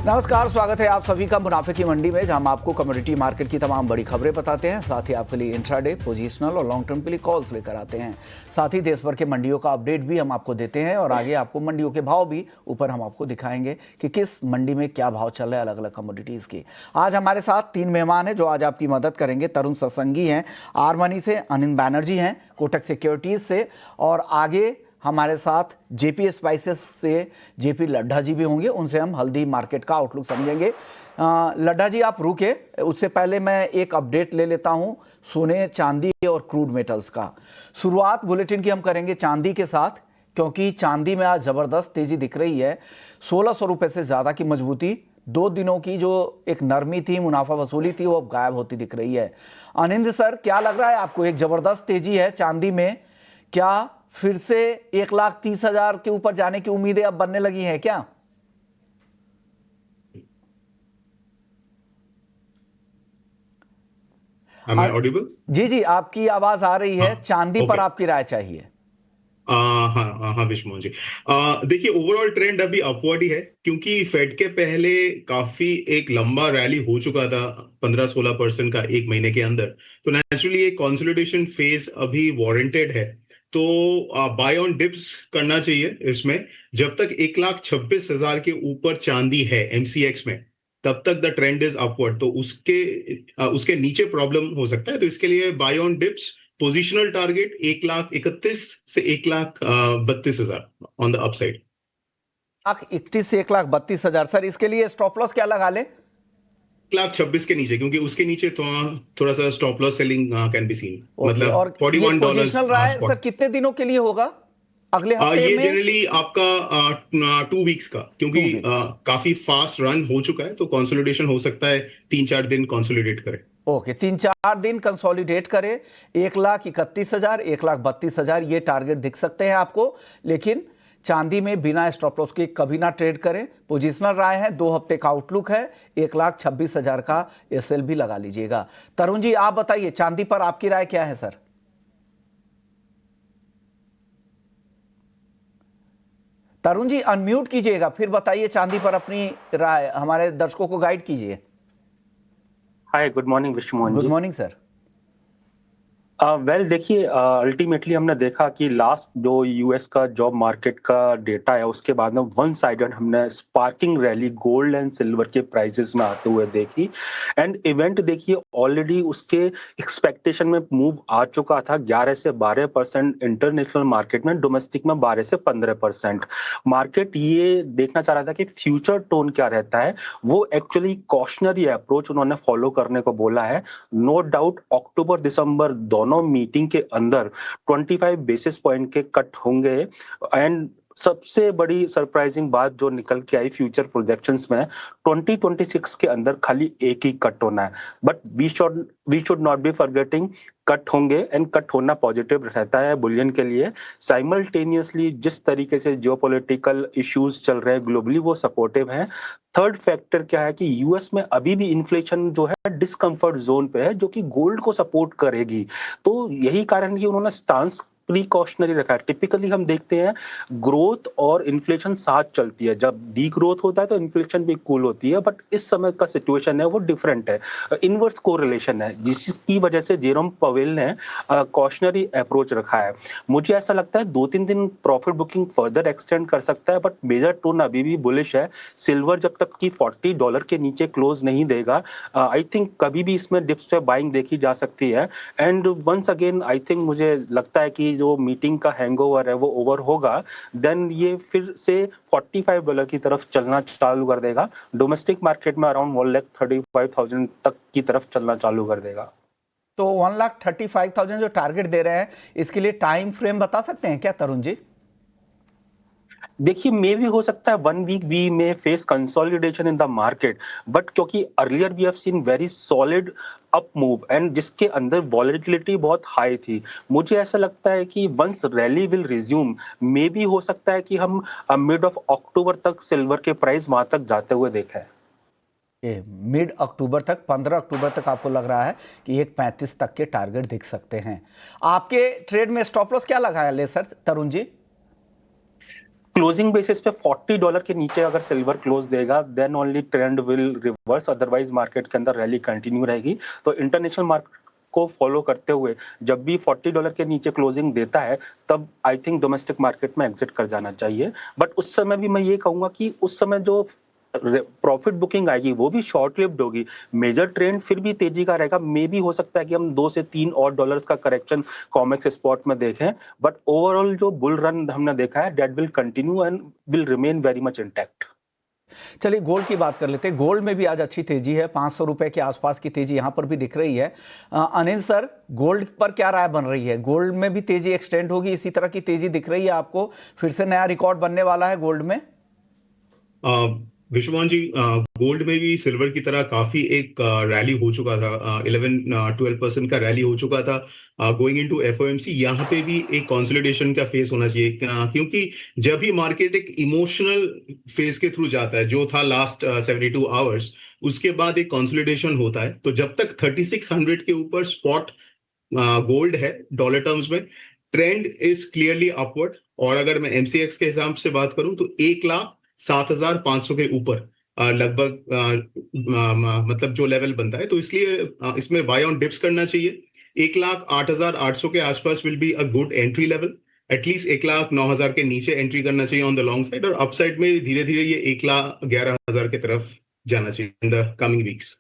नमस्कार, स्वागत है आप सभी का मुनाफे की मंडी में, जहां हम आपको कमोडिटी मार्केट की तमाम बड़ी खबरें बताते हैं। साथ ही आपके लिए इंट्राडे, पोजिशनल और लॉन्ग टर्म के लिए कॉल्स लेकर आते हैं। साथ ही देश भर के मंडियों का अपडेट भी हम आपको देते हैं और आगे आपको मंडियों के भाव भी ऊपर हम आपको दिखाएंगे कि किस मंडी में क्या भाव चल रहा है अलग अलग कमोडिटीज की। आज हमारे साथ 3 मेहमान हैं जो आज आपकी मदद करेंगे। तरुण सत्संगी हैं आर मनी से, अनिल बैनर्जी हैं कोटक सिक्योरिटीज से, और आगे हमारे साथ जेपी स्पाइसेस से जेपी लड्ढा जी भी होंगे। उनसे हम हल्दी मार्केट का आउटलुक समझेंगे। लड्ढा जी आप रुके, उससे पहले मैं एक अपडेट ले लेता हूं सोने, चांदी और क्रूड मेटल्स का। शुरुआत बुलेटिन की हम करेंगे चांदी के साथ, क्योंकि चांदी में आज जबरदस्त तेजी दिख रही है। 1600 रुपए से ज्यादा की मजबूती, 2 दिनों की जो एक नरमी थी, मुनाफा वसूली थी, वो अब गायब होती दिख रही है। अनिंद सर, क्या लग रहा है आपको? एक जबरदस्त तेजी है चांदी में, क्या फिर से 1,30,000 के ऊपर जाने की उम्मीदें अब बनने लगी हैं क्या? Am I audible? जी जी, आपकी आवाज आ रही है। हाँ, चांदी पर ओके। आपकी राय चाहिए। हाँ हाँ हाँ विष्णु जी। देखिए, ओवरऑल ट्रेंड अभी अपवर्ड ही है, क्योंकि फेड के पहले काफी एक लंबा रैली हो चुका था 15-16% का एक महीने के अंदर। तो नेचुरली एक कंसोलिडेशन फेज अभी वारंटेड है। तो बाय ऑन डिप्स करना चाहिए इसमें। जब तक 1,26,000 के ऊपर चांदी है एमसीएक्स में, तब तक द ट्रेंड इज अपवर्ड। तो उसके नीचे प्रॉब्लम हो सकता है। तो इसके लिए buy on dips, positional target 1,31,000 से 1,32,000 ऑन द अपसाइड। 1,31,000 से 1,32,000। सर, इसके लिए स्टॉप लॉस क्या लगा ले? 1,26,000 के नीचे, क्योंकि उसके नीचे थोड़ा सा stop loss selling can be seen. Okay, मतलब और ये $41 पोजिशनल रहा है सर, स्पॉट। कितने दिनों के लिए होगा? अगले हफ्ते ये में? जनरली आपका 2 वीक्स का, क्योंकि 2 वीक्स। काफी फास्ट रन हो चुका है। तो कंसोलिडेशन हो सकता है 3-4 दिन कंसोलिडेट करे। ओके, 3-4 दिन कंसोलिडेट करे। 1,31,000, 1,32,000 ये टारगेट दिख सकते हैं आपको। लेकिन चांदी में बिना स्टॉप लॉस के कभी ना ट्रेड करें। पोजिशनल राय है, 2 हफ्ते का आउटलुक है, 1,26,000 का एसएल भी लगा लीजिएगा। तरुण जी, आप बताइए चांदी पर आपकी राय क्या है सर? तरुण जी अनम्यूट कीजिएगा, फिर बताइए चांदी पर अपनी राय, हमारे दर्शकों को गाइड कीजिए। Hi, good morning Vishnu Mohan good ji. Morning sir. देखिए, अल्टीमेटली हमने देखा कि लास्ट जो यूएस का जॉब मार्केट का डेटा है, उसके बाद में वन साइडेड हमने sparking rally gold and silver के प्राइसेस में आते हुए देखी। एंड इवेंट देखिए, ऑलरेडी उसके एक्सपेक्टेशन में मूव आ चुका था। 11 से 12% इंटरनेशनल मार्केट में, डोमेस्टिक में 12 से 15%। मार्केट ये देखना चाह रहा था कि फ्यूचर टोन क्या रहता है। वो एक्चुअली कॉशनरी अप्रोच उन्होंने फॉलो करने को बोला है। नो डाउट अक्टूबर दिसंबर दोनों मीटिंग के अंदर 25 बेसिस पॉइंट के कट होंगे। एंड सबसे बड़ी सरप्राइजिंग बात जो निकल के आई फ्यूचर प्रोजेक्शंस में, 2026 के अंदर खाली एक ही कट होना है। But we should not be forgetting, cut होंगे एंड कट होना पॉजिटिव रहता है बुलियन के लिए। साइमल्टेनियसली जिस तरीके से जियोपॉलिटिकल इश्यूज चल रहे हैं ग्लोबली, वो सपोर्टिव हैं। थर्ड फैक्टर क्या है कि यूएस में अभी भी इन्फ्लेशन जो है डिस्कंफर्ट जोन पे है, जो कि गोल्ड को सपोर्ट करेगी। तो यही कारण है कि उन्होंने स्टांस प्रिकॉशनरी रखा है। टिपिकली हम देखते हैं ग्रोथ और इन्फ्लेशन साथ चलती है। जब डी ग्रोथ होता है तो इन्फ्लेशन भी कूल होती है, बट इस समय का सिचुएशन है वो डिफरेंट है, इनवर्स कोरिलेशन है, जिसकी वजह से जेरोम पवेल ने कॉशनरी अप्रोच रखा है। मुझे ऐसा लगता है 2-3 दिन प्रॉफिट बुकिंग फर्दर एक्सटेंड कर सकता है, बट मेजर टोन अभी भी बुलिश है। सिल्वर जब तक कि $40 के नीचे क्लोज नहीं देगा, आई थिंक कभी भी इसमें डिप्स पे बाइंग देखी जा सकती है। And once again I think मुझे लगता है कि जो मीटिंग का हैंगओवर है वो ओवर होगा, देन ये फिर से $45 की तरफ चलना चालू कर देगा। डोमेस्टिक मार्केट में अराउंड 1,35,000 तक की तरफ चलना चालू कर देगा। तो 1,35,000 जो टारगेट दे रहे हैं, इसके लिए टाइम फ्रेम बता सकते हैं क्या तरुण जी? देखिए, मे भी हो सकता है 1 वीक वी में face consolidation in the market, but क्योंकि earlier we have seen very solid up move and जिसके अंदर वॉलेटिलिटी बहुत हाई थी, मुझे ऐसा लगता है कि वंस रैली विल रिज्यूम, मे भी हो सकता है कि हम मिड ऑफ अक्टूबर तक सिल्वर के प्राइस वहां तक जाते हुए देखें। मिड अक्टूबर तक, 15 अक्टूबर तक आपको लग रहा है कि 1,35 तक के टारगेट दिख सकते हैं। आपके ट्रेड में स्टॉप लॉस क्या लगाया ले sir Tarun ji? Closing basis पे $40 के नीचे अगर सिल्वर क्लोज देगा then only trend will reverse, otherwise market के अंदर रैली कंटिन्यू रहेगी। तो इंटरनेशनल मार्केट को फॉलो करते हुए जब भी $40 के नीचे क्लोजिंग देता है तब आई थिंक डोमेस्टिक मार्केट में एग्जिट कर जाना चाहिए। बट उस समय भी मैं ये कहूंगा कि उस समय जो प्रॉफिट बुकिंग आएगी वो भी शॉर्ट लिव्ड होगी, मेजर ट्रेंड फिर भी तेजी का रहेगा। मे भी हो सकता है कि हम 2 से 3 और डॉलर्स का करेक्शन कॉमेक्स स्पॉट में देखें, बट ओवरऑल जो बुल रन हमने देखा है that will continue and will remain very much intact. चलिए गोल्ड की बात कर लेते हैं। गोल्ड में भी आज अच्छी तेजी है, 500 रुपए के आसपास की तेजी यहां पर भी दिख रही है। अनिल सर, गोल्ड पर क्या राय बन रही है? गोल्ड में भी तेजी एक्सटेंड होगी, इसी तरह की तेजी दिख रही है आपको? फिर से नया रिकॉर्ड बनने वाला है गोल्ड में? विश्वमान जी, गोल्ड में भी सिल्वर की तरह काफी एक रैली हो चुका था, 11-12% का रैली हो चुका था गोइंग इनटू एफओएमसी। यहाँ पे भी एक कंसोलिडेशन का फेस होना चाहिए, क्योंकि जब भी मार्केट एक इमोशनल फेज के थ्रू जाता है जो था लास्ट 72 आवर्स, उसके बाद एक कंसोलिडेशन होता है। तो जब तक 3600 के ऊपर स्पॉट गोल्ड है डॉलर टर्म्स में, ट्रेंड इज क्लियरली अपवर्ड। और अगर मैं एमसीएक्स के हिसाब से बात करूं तो 1,07,500 के ऊपर लगभग मतलब जो लेवल बनता है, तो इसलिए इसमें बाय ऑन डिप्स करना चाहिए। 1,08,800 के आसपास will be a good entry level. At least 1,09,000 के नीचे एंट्री करना चाहिए ऑन द लॉन्ग साइड, और अपसाइड में धीरे धीरे ये 1,11,000 की तरफ जाना चाहिए in the coming weeks.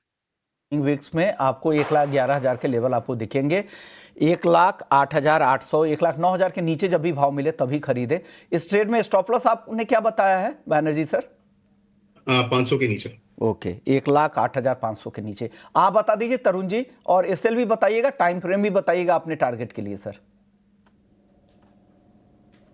Weeks में आपको 1,11,000 के लेवल आपको दिखेंगे। 1,08,800, 1,09,000 के नीचे जब भी भाव मिले तभी खरीदे। इस ट्रेड में स्टॉप लॉस आपने क्या बताया है बैनर्जी सर? 500 के नीचे। ओके, 1,08,500 के नीचे आप बता दीजिए तरुण जी, और एसएल भी बताइएगा, टाइम फ्रेम भी बताइएगा अपने टारगेट के लिए सर।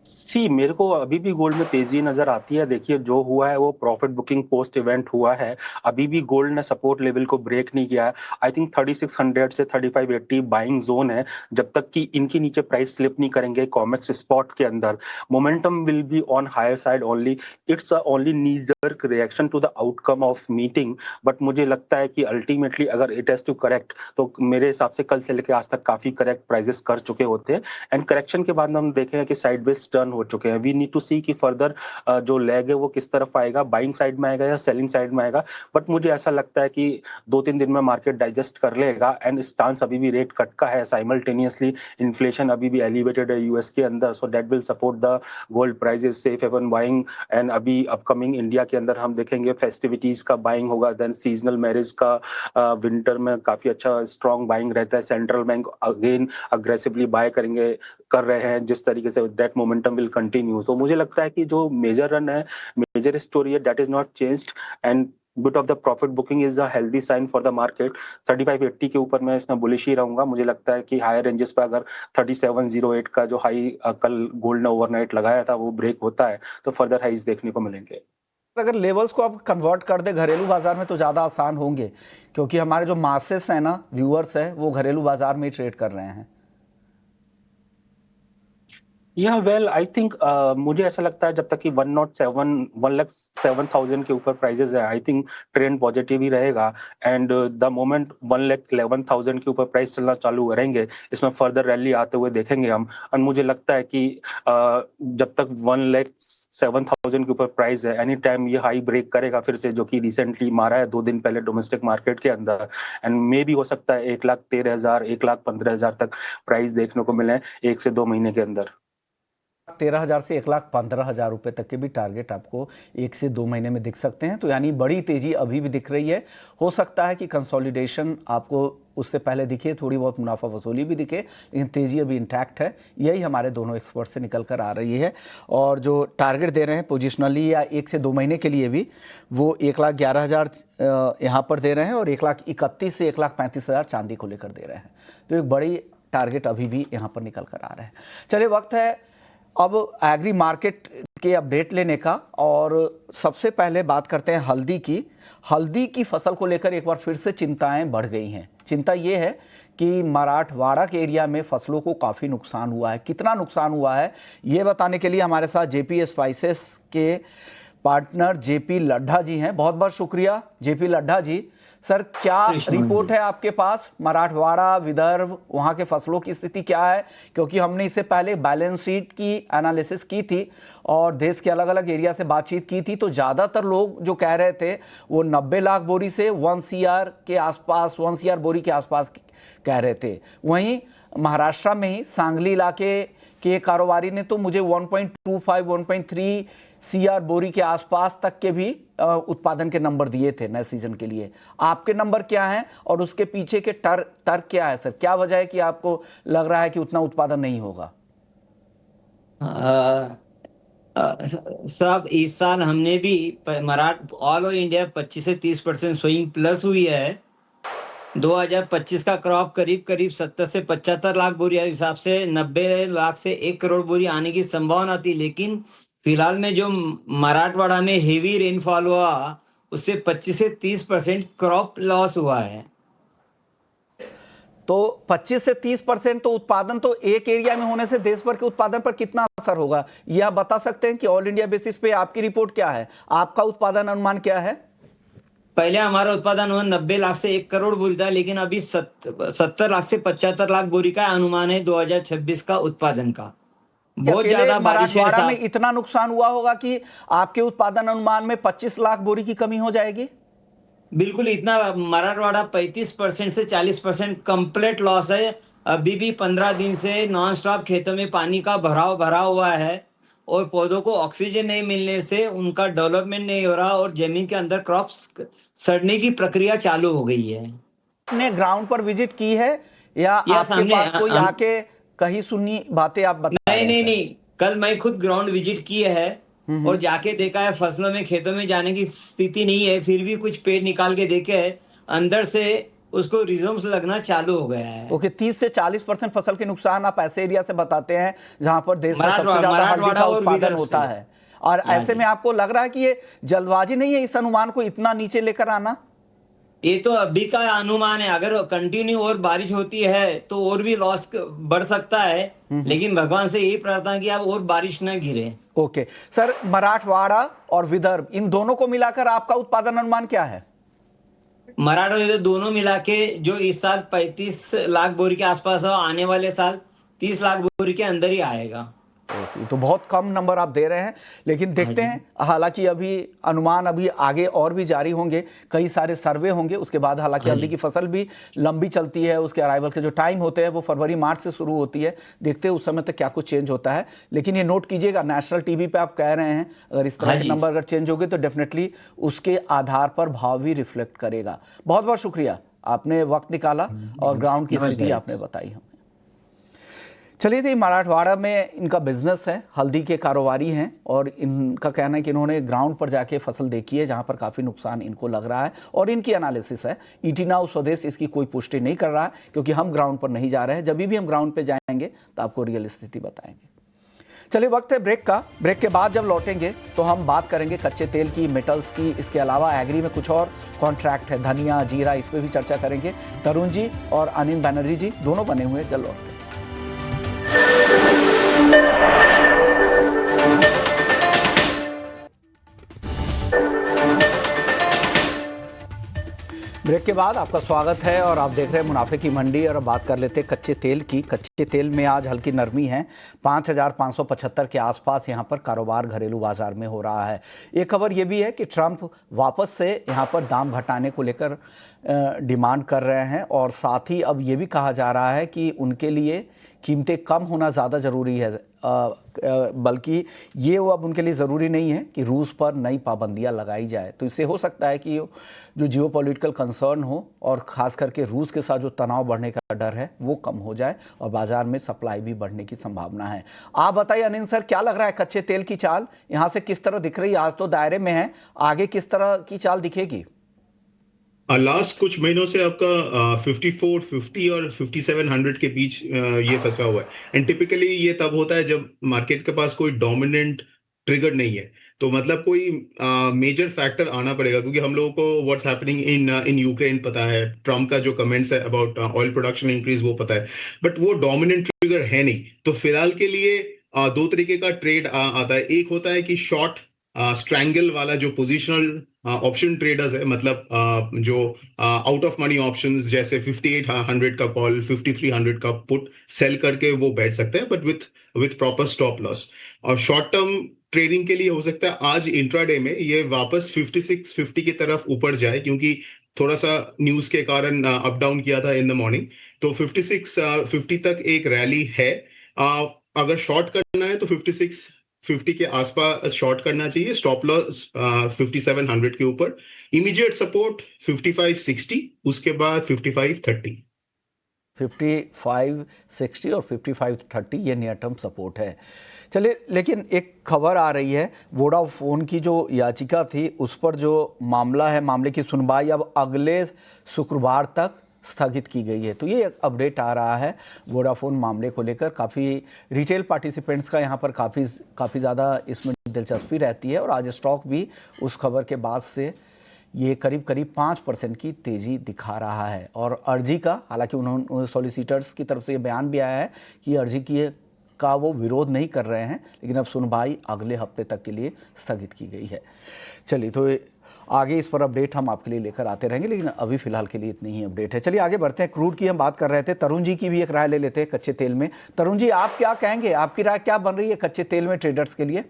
सी मेरे को अभी भी गोल्ड में तेजी नजर आती है। देखिए जो हुआ है वो प्रॉफिट बुकिंग पोस्ट इवेंट हुआ है, अभी भी गोल्ड ने सपोर्ट लेवल को ब्रेक नहीं किया है। आई थिंक 3600 से 3580 बाइंग जोन है। जब तक कि इनके नीचे प्राइस स्लिप नहीं करेंगे कॉमेक्स स्पॉट के अंदर, momentum will be on higher side only. It's only knee jerk reaction to the outcome of meeting, but मुझे लगता है कि अल्टीमेटली अगर इट हैज टू करेक्ट तो मेरे हिसाब से कल से लेकर आज तक काफी करेक्ट प्राइजेस कर चुके होते हैं। एंड करेक्शन के बाद हम देखें कि साइडवेज टर्न हो चुके हैं। वी नीड टू सी कि फर्दर जो लेग है वो किस तरफ आएगा, बाइंग साइड में आएगा या सेलिंग साइड में आएगा। बट मुझे ऐसा लगता है कि 2-3 दिन में मार्केट डाइजेस्ट कर लेगा। एंड स्टांस अभी भी रेट कट का है, साइमल्टेनियसली इन्फ्लेशन अभी भी एलिवेटेड है यूएस के अंदर, so that will support the gold prices safe haven buying. And अभी अपकमिंग इंडिया के अंदर हम देखेंगे फेस्टिविटीज का बाइंग होगा, देन सीजनल मैरिज का विंटर में काफी अच्छा स्ट्रॉन्ग बाइंग रहता है। Central bank again aggressively buy कर रहे हैं जिस तरीके से, दैट मोमेंटम विल कंटिन्यू। तो मुझे लगता है कि जो मेजर रन है, मेजर स्टोरी है, that is not changed and bit of the profit booking is a healthy sign for the market। 3580 के ऊपर मैं इसमें बुलिश ही रहूंगा। मुझे लगता है कि हायर रेंजेस पे अगर 3708 का जो हाई कल गोल्ड ने ओवरनाइट लगाया था वो ब्रेक होता है तो फर्दर हाईज देखने को मिलेंगे। अगर लेवल्स को आप कन्वर्ट कर दे घरेलू बाजार में तो ज़्यादा आसान होंगे, क्योंकि हमारे जो मासेस हैं ना, व्यूअर्स हैं, वो घरेलू बाजार में ही ट्रेड कर रहे हैं। या वेल आई थिंक मुझे ऐसा लगता है जब तक कि 1,07,000 के ऊपर प्राइजेस है, आई थिंक ट्रेंड पॉजिटिव ही रहेगा। एंड द मोमेंट 1,11,000 के ऊपर प्राइस चलना चालू करेंगे, इसमें फर्दर रैली आते हुए देखेंगे हम। और मुझे लगता है कि जब तक 1,07,000 के ऊपर प्राइस है, एनी टाइम ये हाई ब्रेक करेगा फिर से, जो कि रिसेंटली मारा है 2 दिन पहले डोमेस्टिक मार्केट के अंदर। एंड मे भी हो सकता है 1,13,000 1,15,000 तक प्राइस देखने को मिले 1 से 2 महीने के अंदर। 13,000 से 1,15,000 रुपए तक के भी टारगेट आपको 1 से 2 महीने में दिख सकते हैं। तो यानी बड़ी तेजी अभी भी दिख रही है। हो सकता है कि कंसोलिडेशन आपको उससे पहले दिखे, थोड़ी बहुत मुनाफा वसूली भी दिखे, लेकिन तेजी अभी इंटैक्ट है। यही हमारे दोनों एक्सपर्ट से निकल कर आ रही है। और जो टारगेट दे रहे हैं पोजिशनली या 1 से 2 महीने के लिए भी, वो 1,11,000 यहाँ पर दे रहे हैं और 1,31,000 से 1,35,000 चांदी को लेकर दे रहे हैं। तो एक बड़ी टारगेट अभी भी यहाँ पर निकल कर आ रहे हैं। चलिए, वक्त है अब एग्री मार्केट के अपडेट लेने का, और सबसे पहले बात करते हैं हल्दी की। हल्दी की फसल को लेकर एक बार फिर से चिंताएं बढ़ गई हैं। चिंता ये है कि मराठवाड़ा के एरिया में फसलों को काफ़ी नुकसान हुआ है। कितना नुकसान हुआ है ये बताने के लिए हमारे साथ जेपी स्पाइसेस के पार्टनर जेपी लड्ढा जी हैं। बहुत बहुत शुक्रिया जेपी लड्ढा जी। सर, क्या रिपोर्ट है आपके पास? मराठवाड़ा, विदर्भ, वहाँ के फसलों की स्थिति क्या है? क्योंकि हमने इससे पहले बैलेंस शीट की एनालिसिस की थी और देश के अलग अलग एरिया से बातचीत की थी, तो ज़्यादातर लोग जो कह रहे थे वो 90 लाख बोरी से 1 CR के आसपास, 1 CR बोरी के आसपास कह रहे थे। वहीं महाराष्ट्र में ही सांगली इलाके के कारोबारी ने तो मुझे 1.25, 1.3 CR बोरी के आसपास तक के भी उत्पादन के नंबर दिए थे नए सीजन के लिए। आपके नंबर क्या हैं और उसके पीछे के तर्क क्या है सर? क्या वजह है कि आपको लग रहा है कि उतना उत्पादन नहीं होगा? साहब, इस साल हमने भी ऑल ओवर इंडिया 25 से 30% स्विंग प्लस हुई है। 2025 का क्रॉप करीब करीब 70 से 75 लाख बोरी के हिसाब से 90 लाख से 1 करोड़ बोरी आने की संभावना थी, लेकिन फिलहाल में जो मराठवाड़ा में हेवी रेनफॉल हुआ उससे 25 से 30% क्रॉप लॉस हुआ है। तो 25 से 30% तो उत्पादन तो एक एरिया में होने से देश भर के उत्पादन पर कितना असर होगा, ये आप बता सकते हैं कि ऑल इंडिया बेसिस पे आपकी रिपोर्ट क्या है? आपका उत्पादन अनुमान क्या है? पहले हमारा उत्पादन हुआ 90 लाख से 1 करोड़ बोरी था, लेकिन अभी 70 लाख से 75 लाख बोरी का अनुमान है 2026 का उत्पादन का। बहुत ज्यादा बारिश है। मराठवाड़ा में इतना नुकसान हुआ होगा कि आपके उत्पादन अनुमान में 25 लाख बोरी की कमी हो जाएगी? बिल्कुल, इतना मराठवाड़ा 35% से 40% कंप्लीट लॉस है। अभी भी 15 दिन से नॉन स्टॉप खेतों में पानी का भरा हुआ है और पौधों को ऑक्सीजन नहीं मिलने से उनका डेवलपमेंट नहीं हो रहा और जमीन के अंदर क्रॉप्स सड़ने की प्रक्रिया चालू हो गई है। आपने ग्राउंड पर विजिट की है या आपके पास कोई आके कहीं सुनी बातें आप बता? नहीं, कल मैं खुद ग्राउंड विजिट की है और जाके देखा है। फसलों में, खेतों में जाने की स्थिति नहीं है, फिर भी कुछ पेड़ निकाल के देखे है, अंदर से उसको रिजम्स लगना चालू हो गया है। ओके, 30 से 40% फसल के नुकसान आप ऐसे एरिया से बताते हैं जहां पर देश में सबसे ज्यादा हल्दी का उत्पादन होता है, और ऐसे में आपको लग रहा है कि ये जल्दबाजी नहीं है इस अनुमान को इतना नीचे लेकर आना? ये तो अभी का अनुमान है। अगर कंटिन्यू और बारिश होती है तो और भी लॉस बढ़ सकता है, लेकिन भगवान से यही प्रार्थना कि अब और बारिश न गिरे। ओके सर, मराठवाड़ा और विदर्भ इन दोनों को मिलाकर आपका उत्पादन अनुमान क्या है? मराठवाड़ा दोनों मिला के जो इस साल 35 लाख बोरी के आसपास हो, आने वाले साल 30 लाख बोरी के अंदर ही आएगा। तो बहुत कम नंबर आप दे रहे हैं, लेकिन देखते हैं। हालांकि अभी अनुमान अभी आगे और भी जारी होंगे, कई सारे सर्वे होंगे उसके बाद। हालांकि हल्दी की फसल भी लंबी चलती है, उसके अराइवल के जो टाइम होते हैं वो फरवरी मार्च से शुरू होती है। देखते हैं उस समय तक क्या कुछ चेंज होता है। लेकिन ये नोट कीजिएगा, नेशनल टीवी पे आप कह रहे हैं अगर इस तरह के नंबर अगर चेंज हो गए तो डेफिनेटली उसके आधार पर भाव भी रिफ्लेक्ट करेगा। बहुत बहुत शुक्रिया, आपने वक्त निकाला और ग्राउंड की स्थिति आपने बताई हमें। चलिए, तो मराठवाड़ा में इनका बिजनेस है, हल्दी के कारोबारी हैं और इनका कहना है कि इन्होंने ग्राउंड पर जाके फसल देखी है जहां पर काफ़ी नुकसान इनको लग रहा है और इनकी एनालिसिस है। ईटी नाउ स्वदेश इसकी कोई पुष्टि नहीं कर रहा है क्योंकि हम ग्राउंड पर नहीं जा रहे हैं। जब भी हम ग्राउंड पर जाएंगे तो आपको रियल स्थिति बताएंगे। चलिए, वक्त है ब्रेक का। ब्रेक के बाद जब लौटेंगे तो हम बात करेंगे कच्चे तेल की, मेटल्स की, इसके अलावा एग्री में कुछ और कॉन्ट्रैक्ट है, धनिया, जीरा, इस पर भी चर्चा करेंगे। तरुण जी और अनिल बनर्जी जी दोनों बने हुए, जल्द लौटते हैं। ब्रेक के बाद आपका स्वागत है और आप देख रहे हैं मुनाफे की मंडी। और अब बात कर लेते हैं कच्चे तेल की। कच्चे तेल में आज हल्की नरमी है, 5,575 के आसपास यहां पर कारोबार घरेलू बाजार में हो रहा है। एक खबर यह भी है कि ट्रंप वापस से यहां पर दाम घटाने को लेकर डिमांड कर रहे हैं और साथ ही अब ये भी कहा जा रहा है कि उनके लिए कीमतें कम होना ज़्यादा ज़रूरी है, बल्कि ये वो अब उनके लिए ज़रूरी नहीं है कि रूस पर नई पाबंदियां लगाई जाए। तो इससे हो सकता है कि जो जियोपॉलिटिकल कंसर्न हो और ख़ास करके रूस के साथ जो तनाव बढ़ने का डर है वो कम हो जाए और बाज़ार में सप्लाई भी बढ़ने की संभावना है। आप बताइए अनिल सर, क्या लग रहा है कच्चे तेल की चाल यहाँ से किस तरह दिख रही है? आज तो दायरे में है, आगे किस तरह की चाल दिखेगी? लास्ट कुछ महीनों से आपका 5450 और 5700 के बीच ये फंसा हुआ है। एंड टिपिकली ये तब होता है जब मार्केट के पास कोई डोमिनेंट ट्रिगर नहीं है, तो मतलब कोई मेजर फैक्टर आना पड़ेगा, क्योंकि हम लोगों को व्हाट्स हैपनिंग इन यूक्रेन पता है, ट्रम्प का जो कमेंट्स है अबाउट ऑयल प्रोडक्शन इंक्रीज वो पता है, बट वो डोमिनेंट ट्रिगर है नहीं। तो फिलहाल के लिए दो तरीके का ट्रेड आता है। एक होता है कि शॉर्ट स्ट्रैंगल वाला जो पोजिशनल ऑप्शन ट्रेडर्स है, मतलब जो आउट ऑफ मनी ऑप्शंस जैसे 5800 का कॉल, 5300 का पुट सेल करके वो बैठ सकते हैं, but with proper stop loss. और शॉर्ट टर्म ट्रेडिंग के लिए हो सकता है आज इंट्राडे में ये वापस 5650 की तरफ ऊपर जाए, क्योंकि थोड़ा सा न्यूज के कारण अप डाउन किया था इन द मॉर्निंग। तो 5650 तक एक रैली है। अगर शॉर्ट करना है तो 5650 के आसपास शॉर्ट करना चाहिए। स्टॉप लॉस 5700 के ऊपर। इमीडिएट सपोर्ट 5560, उसके बाद 5530। 5560 और 5530 ये नियर टर्म सपोर्ट है। चलिए, लेकिन एक खबर आ रही है, वोडाफोन की जो याचिका थी उस पर जो मामला है, मामले की सुनवाई अब अगले शुक्रवार तक स्थगित की गई है। तो ये एक अपडेट आ रहा है वोडाफोन मामले को लेकर। काफ़ी रिटेल पार्टिसिपेंट्स का यहाँ पर काफ़ी ज़्यादा इसमें दिलचस्पी रहती है और आज स्टॉक भी उस खबर के बाद से ये करीब 5% की तेज़ी दिखा रहा है। और अर्जी का, हालांकि उन्होंने सॉलिसिटर्स की तरफ से ये बयान भी आया है कि अर्जी का वो विरोध नहीं कर रहे हैं, लेकिन अब सुनवाई अगले हफ्ते तक के लिए स्थगित की गई है। चलिए, तो आगे इस पर अपडेट हम आपके लिए लेकर आते रहेंगे, लेकिन अभी फिलहाल के लिए इतनी ही अपडेट है। चलिए आगे बढ़ते हैं। क्रूड की हम बात कर रहे थे, तरुण जी की भी एक राय ले लेते हैं कच्चे तेल में। तरुण जी, आप क्या कहेंगे, आपकी राय क्या बन रही है कच्चे तेल में ट्रेडर्स के लिए?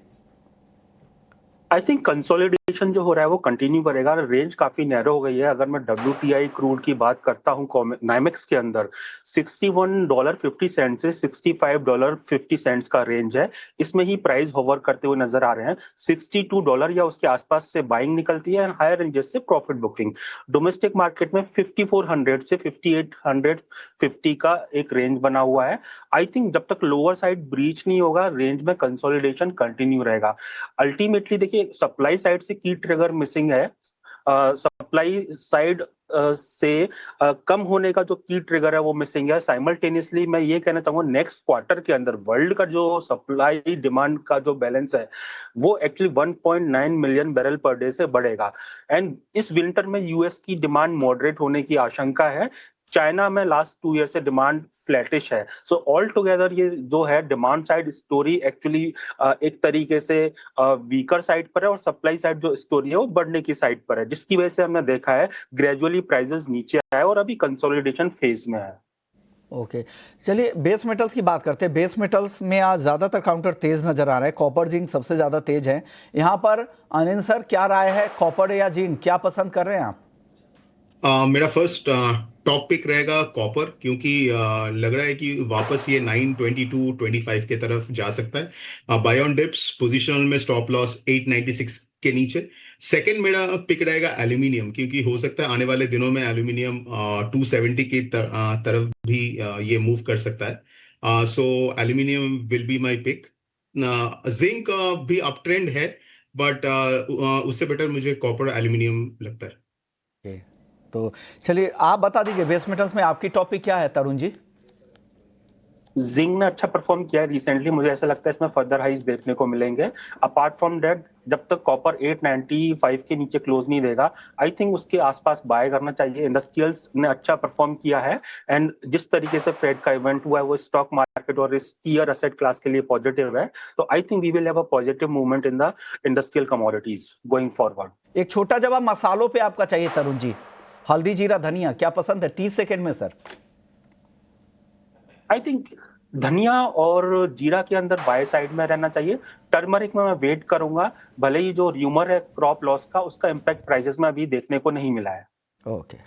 आई थिंक कंसोलिडेशन जो हो रहा है वो कंटिन्यू करेगा। रेंज काफी नैरो हो गई है। अगर मैं WTI क्रूड की बात करता हूँ नाइमेक्स के अंदर, $61.50 से $65.50 का रेंज है। इसमें ही प्राइस होवर करते हुए नजर आ रहे हैं। $62 या उसके आसपास से बाइंग निकलती है, हायर रेंजेस से प्रॉफिट बुकिंग। डोमेस्टिक मार्केट में 5400 से 5850 का एक रेंज बना हुआ है। आई थिंक जब तक लोअर साइड ब्रीच नहीं होगा, रेंज में कंसोलिडेशन कंटिन्यू रहेगा। अल्टीमेटली देखिए, सप्लाई साइड से की ट्रिगर मिसिंग है। सप्लाई साइड से कम होने का जो की ट्रिगर है वो मिसिंग है। साइमल्टेनियसली मैं ये कहना चाहूंगा, नेक्स्ट क्वार्टर के अंदर वर्ल्ड का जो सप्लाई डिमांड का जो बैलेंस है वो actually 1.9 million barrel per day से बढ़ेगा। एंड इस विंटर में यूएस की डिमांड मॉडरेट होने की आशंका है। चाइना में लास्ट 2 ईयर से डिमांड फ्लैटिश है। सो ऑल टुगेदर ये जो है डिमांड साइड स्टोरी एक्चुअली एक तरीके से वीकर साइड पर है, और सप्लाई साइड जो स्टोरी है वो बढ़ने की साइड पर है, जिसकी वजह से हमने देखा है ग्रेजुअली प्राइसेस नीचे आए और अभी कंसोलिडेशन फेज में है। ओके, चलिए बेस मेटल्स की बात करते हैं। बेस मेटल्स में आज ज़्यादातर काउंटर तेज नजर आ रहा है। कॉपर जिंक सबसे ज़्यादा तेज है। यहाँ पर अनिल सर, क्या राय है, कॉपर या जिंक, क्या पसंद कर रहे हैं आप? मेरा फर्स्ट टॉप पिक रहेगा कॉपर, क्योंकि लग रहा है कि वापस ये 922.25 के तरफ जा सकता है। बाय ऑन डिप्स, पोजिशनल में स्टॉप लॉस 896 के नीचे। सेकंड मेरा पिक रहेगा एल्यूमिनियम, क्योंकि हो सकता है आने वाले दिनों में एल्यूमिनियम 270 की तरफ भी ये मूव कर सकता है। So aluminium will be my pick. Zinc भी अप ट्रेंड है, बट उससे बेटर मुझे कॉपर एल्यूमिनियम लगता है। तो चलिए आप बता दीजिए, बेस मेटल्स में आपकी टॉपिक क्या है तरुण जी? जिंक ने अच्छा परफॉर्म किया है रिसेंटली। मुझे ऐसा लगता है इसमें फर्दर हाइज देखने को मिलेंगे। अपार्ट फ्रॉम दैट, जब तक कॉपर 895 के नीचे क्लोज नहीं देगा, आई थिंक उसके आसपास बाय करना चाहिए। इंडस्ट्रियल्स ने अच्छा परफॉर्म किया है, एंड जिस तरीके से फेड का इवेंट हुआ है वो स्टॉक मार्केट और इस ईयर एसेट क्लास के लिए पॉजिटिव है। तो I think we will have a positive movement in the industrial commodities going forward. एक छोटा जवाब मसालों पे आपका चाहिए तरुण जी। हल्दी, जीरा, धनिया क्या पसंद है? 30 सेकंड में सर। आई थिंक धनिया और जीरा के अंदर बाय साइड में रहना चाहिए। टर्मरिक में मैं वेट करूंगा, भले ही जो र्यूमर है क्रॉप लॉस का, उसका इंपैक्ट प्राइसेस में अभी देखने को नहीं मिला है। ओके,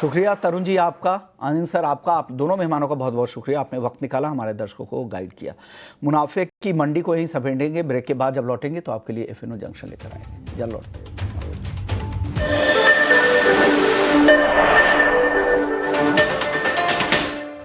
शुक्रिया तरुण जी आपका, अनिल सर आपका, आप दोनों मेहमानों का बहुत बहुत शुक्रिया। आपने वक्त निकाला, हमारे दर्शकों को गाइड किया। मुनाफे की मंडी को यहीं समेटेंगे। ब्रेक के बाद जब लौटेंगे तो आपके लिए FNO जंक्शन लेकर आएंगे। जल्द लौटते हैं।